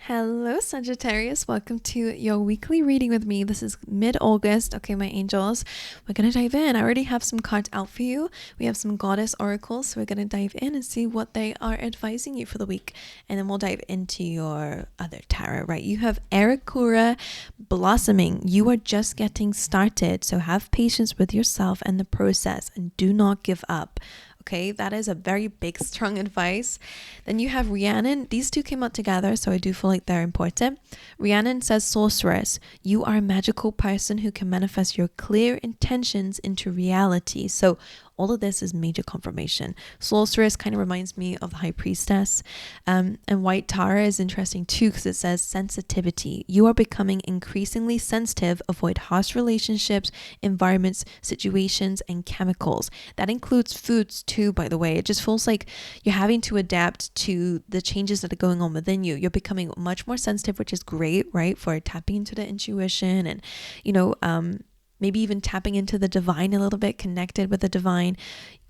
Hello, Sagittarius. Welcome to your weekly reading with me. This is mid-August. Okay, my angels, we're going to dive in. I already have some cards out for you. We have some goddess oracles, so we're going to dive in and see what they are advising you for the week. And then we'll dive into your other tarot, right? You have Arakura blossoming. You are just getting started, so have patience with yourself and the process and do not give up. Okay, that is a very big, strong advice. Then you have Rhiannon. These two came out together, so I do feel like they're important. Rhiannon says, sorceress, you are a magical person who can manifest your clear intentions into reality. So all of this is major confirmation. Sorceress kind of reminds me of the High Priestess. And White Tara is interesting too because it says sensitivity. You are becoming increasingly sensitive. Avoid harsh relationships, environments, situations, and chemicals. That includes foods too, by the way. It just feels like you're having to adapt to the changes that are going on within you. You're becoming much more sensitive, which is great, right? For tapping into the intuition and, maybe even tapping into the divine a little bit, connected with the divine,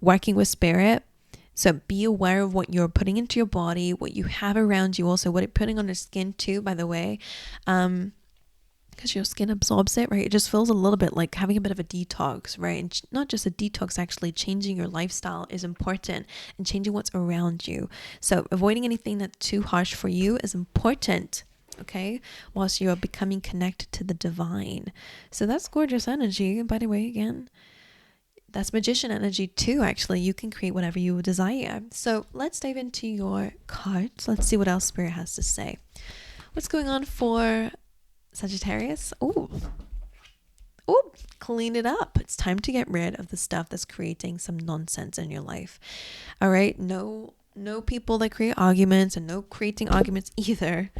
working with spirit. So be aware of what you're putting into your body, what you have around you, also what you're putting on your skin too, by the way, because your skin absorbs it, right? It just feels a little bit like having a bit of a detox, right? And not just a detox, actually changing your lifestyle is important and changing what's around you. So avoiding anything that's too harsh for you is important. Okay, whilst you're becoming connected to the divine. So that's gorgeous energy. By the way, again, that's magician energy too. Actually, you can create whatever you desire. So let's dive into your cards. Let's see what else Spirit has to say. What's going on for Sagittarius? Oh, clean it up. It's time to get rid of the stuff that's creating some nonsense in your life. All right, no people that create arguments, and no creating arguments either.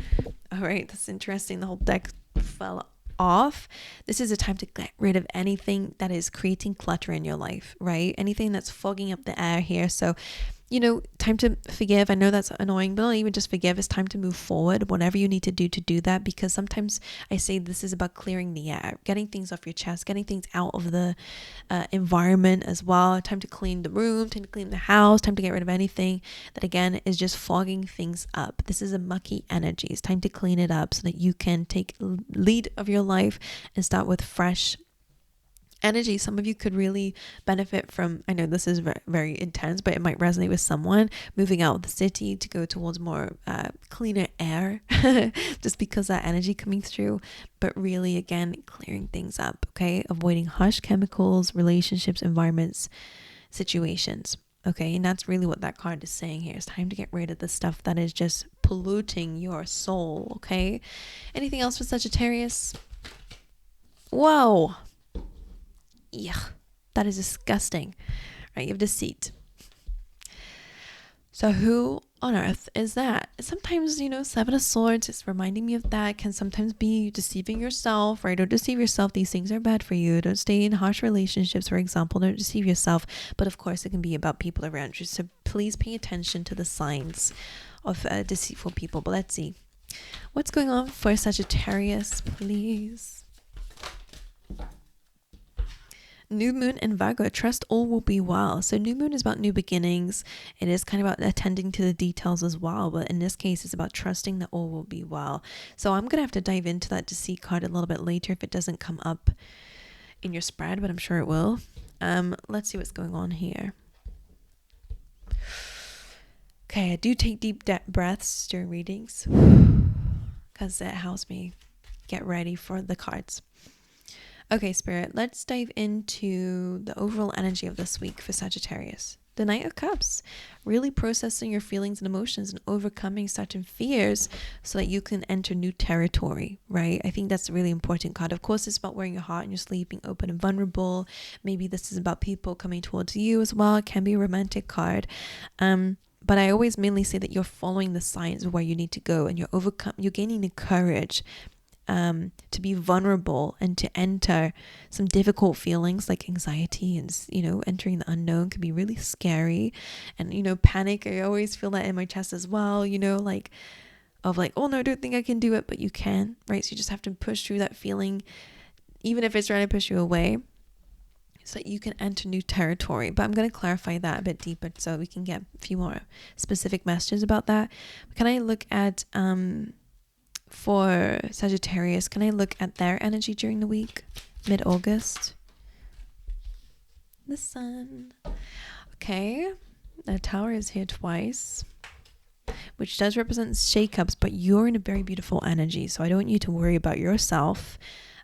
All right, that's interesting. The whole deck fell off. This is a time to get rid of anything that is creating clutter in your life, right? Anything that's fogging up the air here. So, time to forgive. I know that's annoying, but not even just forgive. It's time to move forward, whatever you need to do that, because sometimes I say this is about clearing the air, getting things off your chest, getting things out of the environment as well. Time to clean the room, time to clean the house, time to get rid of anything that, again, is just fogging things up. This is a mucky energy. It's time to clean it up so that you can take lead of your life and start with fresh energy. Some of you could really benefit from, I know this is very, very intense, but it might resonate with someone moving out of the city to go towards more cleaner air, just because that energy coming through. But really, again, clearing things up, okay? Avoiding harsh chemicals, relationships, environments, situations, okay? And that's really what that card is saying here. It's time to get rid of the stuff that is just polluting your soul, okay? Anything else for Sagittarius? Whoa. Yeah, that is disgusting, right? You have deceit. So who on earth is that? Sometimes, Seven of Swords is reminding me of that. Can sometimes be deceiving yourself, right? Don't deceive yourself. These things are bad for you. Don't stay in harsh relationships, for example. Don't deceive yourself. But of course, it can be about people around you. So please pay attention to the signs of deceitful people. But let's see. What's going on for Sagittarius, please? New moon in Virgo, trust all will be well. So new moon is about new beginnings. It is kind of about attending to the details as well. But in this case, it's about trusting that all will be well. So I'm going to have to dive into that deceit card a little bit later if it doesn't come up in your spread, but I'm sure it will. Let's see what's going on here. Okay, I do take deep breaths during readings because it helps me get ready for the cards. Okay, Spirit, let's dive into the overall energy of this week for Sagittarius. The Knight of Cups, really processing your feelings and emotions and overcoming certain fears so that you can enter new territory, right? I think that's a really important card. Of course, it's about wearing your heart on your sleeve, being open and vulnerable. Maybe this is about people coming towards you as well. It can be a romantic card. But I always mainly say that you're following the signs of where you need to go, and you're gaining the courage to be vulnerable and to enter some difficult feelings like anxiety and, entering the unknown can be really scary. And, panic, I always feel that in my chest as well, oh no, I don't think I can do it, but you can, right? So you just have to push through that feeling, even if it's trying to push you away, so that you can enter new territory. But I'm going to clarify that a bit deeper so we can get a few more specific messages about that. Can I look at for Sagittarius, can I look at their energy during the week, mid-August? The Sun. Okay, the Tower is here twice, which does represent shakeups, but you're in a very beautiful energy, so I don't want you to worry about yourself.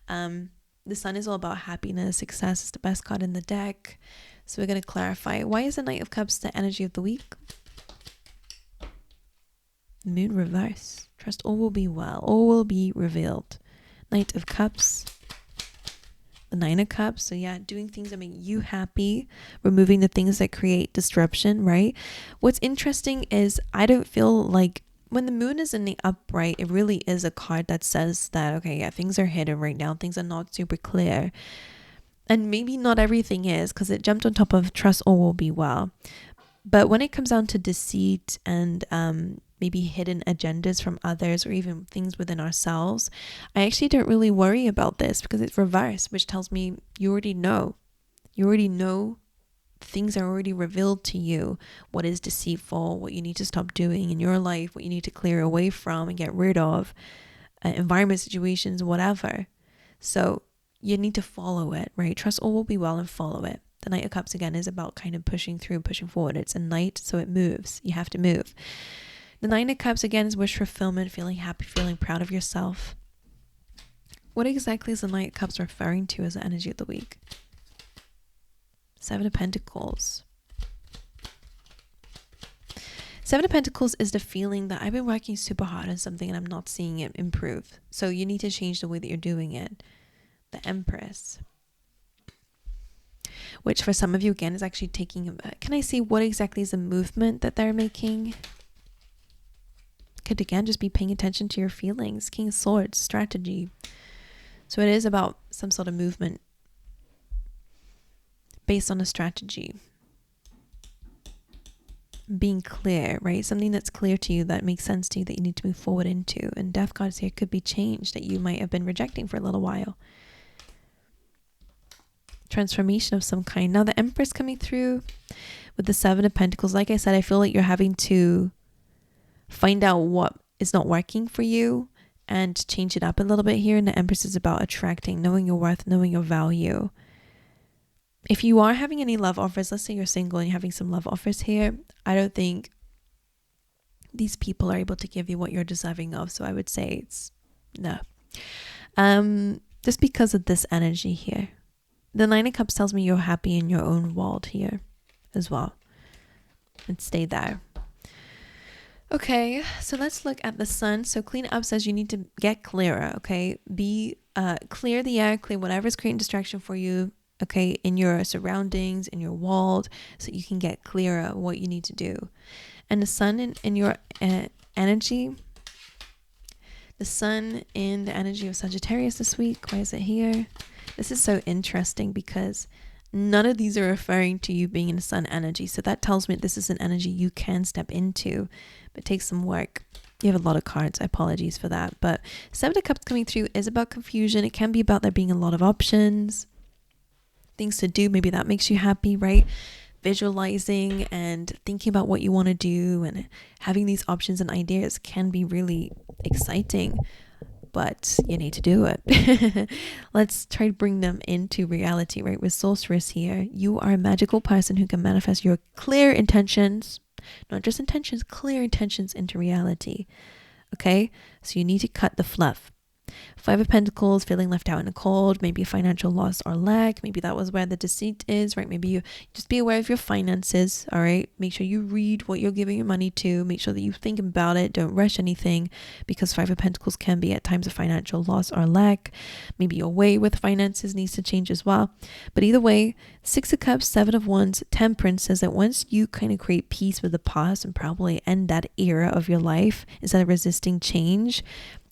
The Sun is all about happiness, success. It's the best card in the deck. So we're going to clarify. Why is the Knight of Cups the energy of the week? Moon reverse. Trust all will be well. All will be revealed. Knight of Cups. The Nine of Cups. So yeah, doing things that make you happy. Removing the things that create disruption, right? What's interesting is I don't feel like when the moon is in the upright, it really is a card that says that, okay, yeah, things are hidden right now. Things are not super clear. And maybe not everything is, because it jumped on top of trust all will be well. But when it comes down to deceit and maybe hidden agendas from others or even things within ourselves, I actually don't really worry about this because it's reversed, which tells me you already know. You already know. Things are already revealed to you. What is deceitful, what you need to stop doing in your life, what you need to clear away from and get rid of, environment, situations, whatever. So you need to follow it, right? Trust all will be well and follow it. The Knight of Cups again is about kind of pushing through, pushing forward. It's a knight, so it moves. You have to move. The Nine of Cups again is wish fulfillment, feeling happy, feeling proud of yourself. What exactly is the Knight of Cups referring to as the energy of the week? Seven of Pentacles. Seven of Pentacles is the feeling that I've been working super hard on something and I'm not seeing it improve. So you need to change the way that you're doing it. The Empress. Which for some of you again is actually taking, can I see what exactly is the movement that they're making? Could again just be paying attention to your feelings. King of Swords, strategy. So it is about some sort of movement based on a strategy. Being clear, right? Something that's clear to you, that makes sense to you, that you need to move forward into. And Death Goddess here could be change that you might have been rejecting for a little while. Transformation of some kind. Now the Empress coming through with the Seven of Pentacles. Like I said, I feel like you're having to find out what is not working for you and change it up a little bit here. And the Empress is about attracting, knowing your worth, knowing your value. If you are having any love offers, let's say you're single and you're having some love offers here, I don't think these people are able to give you what you're deserving of. So I would say it's no. Just because of this energy here. The Nine of Cups tells me you're happy in your own world here as well. And stay there. Okay, so let's look at the Sun. So clean up says you need to get clearer, okay? Clear the air, clear whatever's creating distraction for you, okay, in your surroundings, in your world, so you can get clearer what you need to do. And the Sun in your energy, the Sun in the energy of Sagittarius this week. Why is it here? This is so interesting because none of these are referring to you being in the Sun energy. So that tells me this is an energy you can step into, but it takes some work. You have a lot of cards. Apologies for that. But Seven of Cups coming through is about confusion. It can be about there being a lot of options, things to do. Maybe that makes you happy, right? Visualizing and thinking about what you want to do and having these options and ideas can be really exciting, but you need to do it. Let's try to bring them into reality, right? With Sorceress here, you are a magical person who can manifest your clear intentions, not just intentions, clear intentions into reality. Okay, so you need to cut the fluff. Five of Pentacles, feeling left out in the cold, maybe financial loss or lack. Maybe that was where the deceit is, right? Maybe you just be aware of your finances, all right? Make sure you read what you're giving your money to. Make sure that you think about it. Don't rush anything, because Five of Pentacles can be at times of financial loss or lack. Maybe your way with finances needs to change as well. But either way, Six of Cups, Seven of Wands, Temperance says that once you kind of create peace with the past and probably end that era of your life instead of resisting change,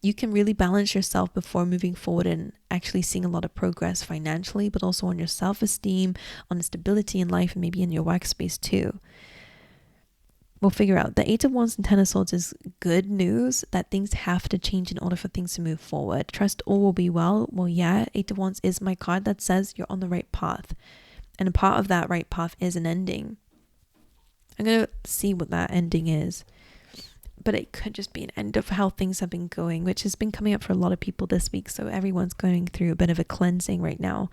you can really balance yourself before moving forward and actually seeing a lot of progress financially, but also on your self-esteem, on the stability in life, and maybe in your workspace too. We'll figure out. The Eight of Wands and Ten of Swords is good news that things have to change in order for things to move forward. Trust all will be well. Well, yeah, Eight of Wands is my card that says you're on the right path. And a part of that right path is an ending. I'm going to see what that ending is. but it could just be an end of how things have been going, which has been coming up for a lot of people this week. So everyone's going through a bit of a cleansing right now.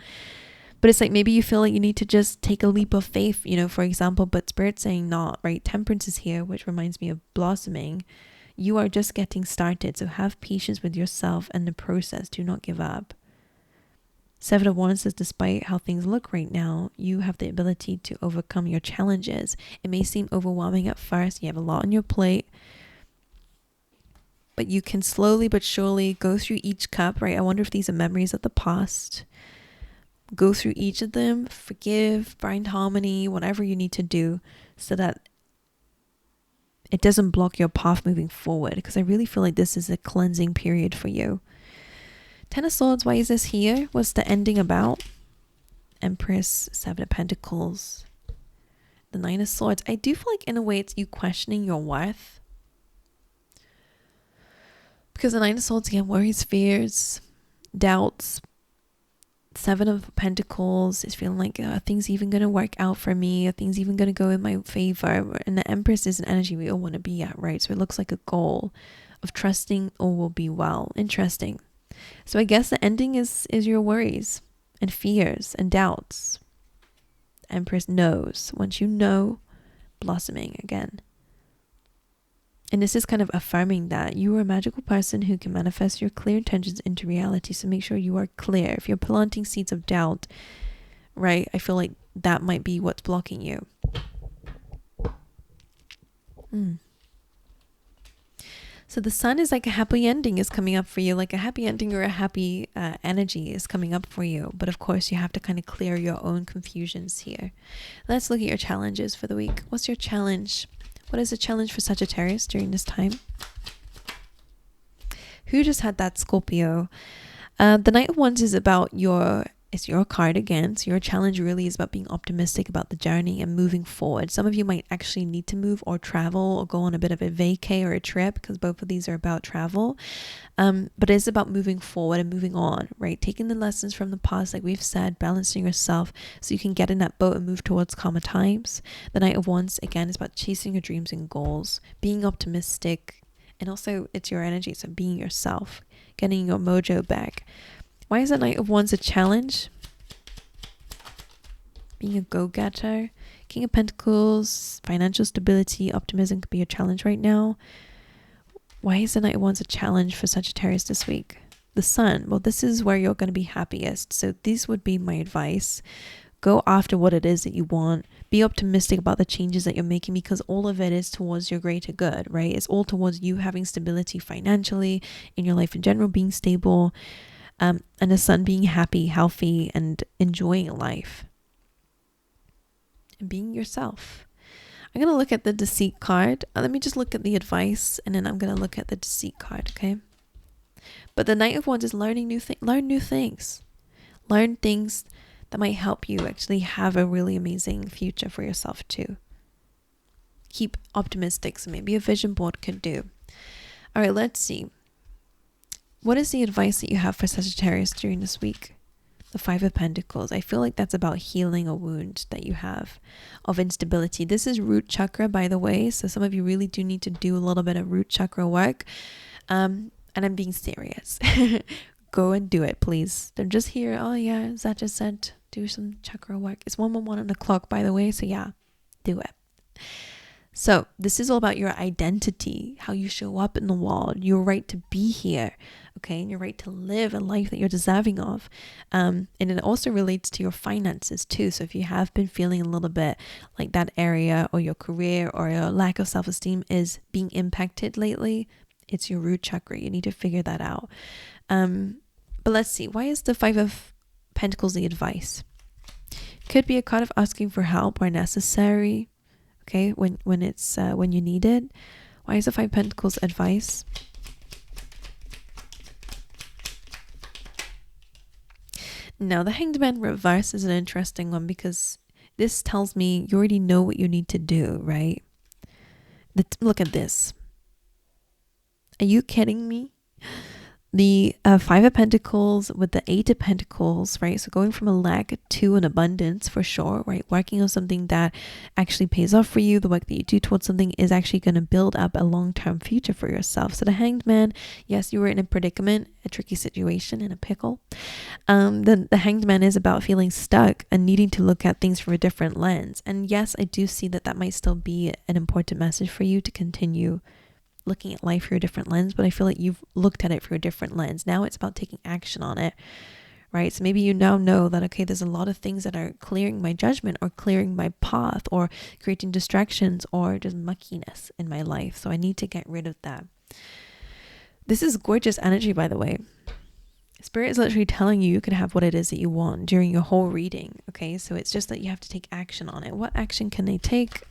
But it's like maybe you feel like you need to just take a leap of faith, for example, but Spirit's saying not, right? Temperance is here, which reminds me of blossoming. You are just getting started, so have patience with yourself and the process. Do not give up. 7 of Wands says, despite how things look right now, you have the ability to overcome your challenges. It may seem overwhelming at first. You have a lot on your plate, but you can slowly but surely go through each cup, right? I wonder if these are memories of the past. Go through each of them, forgive, find harmony, whatever you need to do so that it doesn't block your path moving forward, because I really feel like this is a cleansing period for you. 10 of Swords, why is this here? What's the ending about? Empress, 7 of Pentacles, the 9 of Swords. I do feel like in a way it's you questioning your worth, because the 9 of Swords again, worries, fears, doubts. 7 of Pentacles is feeling like, are things even going to work out for me? Are things even going to go in my favor? And the Empress is an energy we all want to be at, right? So it looks like a goal of trusting all will be well. Interesting. So I guess the ending is your worries and fears and doubts. The Empress knows. Once you know, blossoming again. And this is kind of affirming that you are a magical person who can manifest your clear intentions into reality. So make sure you are clear. If you're planting seeds of doubt, right, I feel like that might be what's blocking you. So the Sun is like a happy ending is coming up for you, like a happy ending or a happy energy is coming up for you. But of course, you have to kind of clear your own confusions here. Let's look at your challenges for the week. What's your challenge? What is the challenge for Sagittarius during this time? Who just had that Scorpio? The Knight of Wands is about it's your card again. So your challenge really is about being optimistic about the journey and moving forward. Some of you might actually need to move or travel or go on a bit of a vacay or a trip, because both of these are about travel. But it's about moving forward and moving on, right? Taking the lessons from the past, like we've said, balancing yourself so you can get in that boat and move towards calmer times. The Knight of Wands, again, is about chasing your dreams and goals, being optimistic, and also it's your energy, so being yourself, getting your mojo back. Why is the Knight of Wands a challenge? Being a go-getter. King of Pentacles, financial stability, optimism could be a challenge right now. Why is the Knight of Wands a challenge for Sagittarius this week? The Sun. Well, this is where you're going to be happiest. So this would be my advice. Go after what it is that you want. Be optimistic about the changes that you're making, because all of it is towards your greater good, right? It's all towards you having stability financially, in your life in general, being stable, and the Sun being happy, healthy, and enjoying life. And being yourself. I'm going to look at the Deceit card. Let me just look at the advice, and then I'm going to look at the Deceit card, okay? But the Knight of Wands is learning learn new things. Learn things that might help you actually have a really amazing future for yourself too. Keep optimistic, so maybe a vision board could do. All right, let's see. What is the advice that you have for Sagittarius during this week? The 5 of Pentacles. I feel like that's about healing a wound that you have of instability. This is root chakra, by the way. So some of you really do need to do a little bit of root chakra work. And I'm being serious. Go and do it, please. Don't just hear, oh yeah, Zach just said do some chakra work. It's 1:11 on the clock, by the way. So yeah, do it. So this is all about your identity, how you show up in the world, your right to be here, okay, and your right to live a life that you're deserving of. And it also relates to your finances too. So if you have been feeling a little bit like that area, or your career or your lack of self-esteem is being impacted lately, it's your root chakra. You need to figure that out. But let's see, why is the 5 of Pentacles the advice? Could be a card of asking for help or necessary. Okay, when it's when you need it. Why is the 5 Pentacles advice? Now the Hanged Man reverse is an interesting one, because this tells me you already know what you need to do, right? Look at this. Are you kidding me? the Five of Pentacles with the Eight of Pentacles, right? So going from a lack to an abundance for sure, right? Working on something that actually pays off for you. The work that you do towards something is actually going to build up a long-term future for yourself. So the Hanged Man, yes, you were in a predicament, a tricky situation, in a pickle. Then the Hanged Man is about feeling stuck and needing to look at things from a different lens. And yes, I do see that that might still be an important message for you to continue looking at life through a different lens, but I feel like you've looked at it through a different lens. Now it's about taking action on it, right? So maybe you now know that, okay, there's a lot of things that are clearing my judgment or clearing my path or creating distractions or just muckiness in my life. So I need to get rid of that. This is gorgeous energy, by the way. Spirit is literally telling you can have what it is that you want during your whole reading, okay? So it's just that you have to take action on it. What action can they take?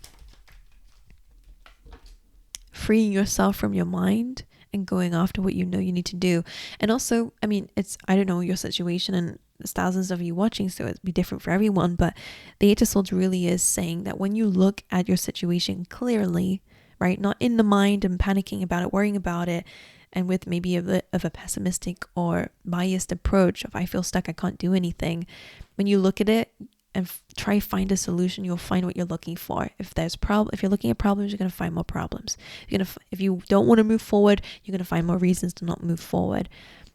Freeing yourself from your mind and going after what you know you need to do. And also, I mean, I don't know your situation, and there's thousands of you watching, so it'd be different for everyone, but the Eight of Swords really is saying that when you look at your situation clearly, right, not in the mind and panicking about it, worrying about it, and with maybe a bit of a pessimistic or biased approach of I feel stuck, I can't do anything. When you look at it and try find a solution, you'll find what you're looking for. If you're looking at problems, you're going to find more problems. If you don't want to move forward, you're going to find more reasons to not move forward.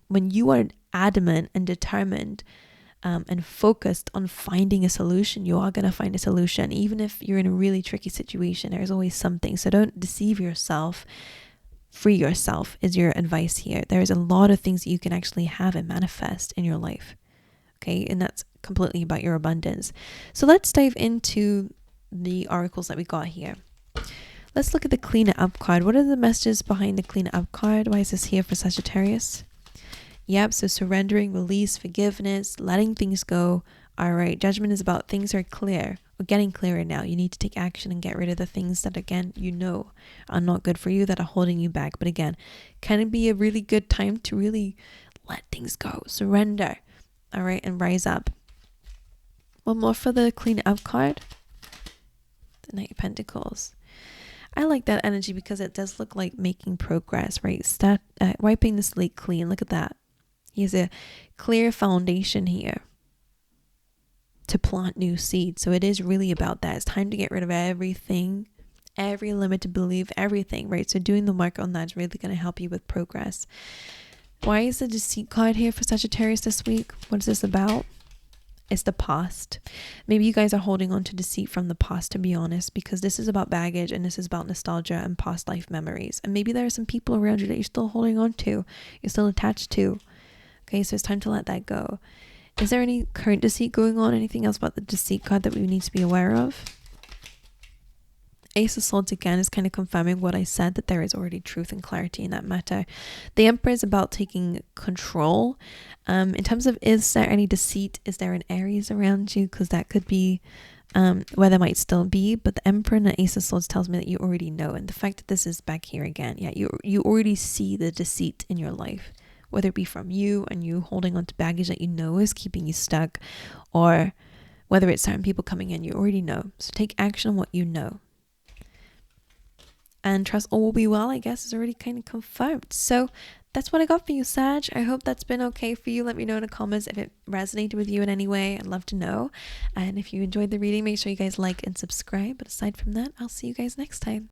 When you are adamant and determined and focused on finding a solution, you are going to find a solution. Even if you're in a really tricky situation, there's always something. So don't deceive yourself. Free yourself is your advice here. There's a lot of things that you can actually have and manifest in your life. Okay, and that's completely about your abundance. So let's dive into the oracles that we got here. Let's look at the Clean It Up card. What are the messages behind the Clean It Up card? Why is this here for Sagittarius? Yep, so surrendering, release, forgiveness, letting things go. All right, judgment is about things are clear. We're getting clearer now. You need to take action and get rid of the things that, again, you know are not good for you, that are holding you back. But again, can it be a really good time to really let things go, surrender? All right, and rise up. One more for the Clean It Up card. The Knight of Pentacles. I like that energy because it does look like making progress, right? Wiping the slate clean. Look at that. He has a clear foundation here to plant new seeds. So it is really about that. It's time to get rid of everything, every limited belief, everything, right? So doing the work on that is really going to help you with progress. Why is the Deceit card here for Sagittarius this week? What is this about? It's the past. Maybe you guys are holding on to deceit from the past, to be honest, because this is about baggage and this is about nostalgia and past life memories. And maybe there are some people around you that you're still holding on to, you're still attached to. Okay, so it's time to let that go. Is there any current deceit going on? Anything else about the Deceit card that we need to be aware of? Ace of Swords again is kind of confirming what I said, that there is already truth and clarity in that matter. The Emperor is about taking control. In terms of, is there any deceit? Is there an Aries around you? Because that could be where there might still be. But the Emperor and the Ace of Swords tells me that you already know. And the fact that this is back here again, yeah, you already see the deceit in your life. Whether it be from you and you holding on to baggage that you know is keeping you stuck, or whether it's certain people coming in, you already know. So take action on what you know. And trust all will be well, I guess, is already kind of confirmed. So that's what I got for you, Sag. I hope that's been okay for you. Let me know in the comments if it resonated with you in any way. I'd love to know. And if you enjoyed the reading, make sure you guys like and subscribe. But aside from that, I'll see you guys next time.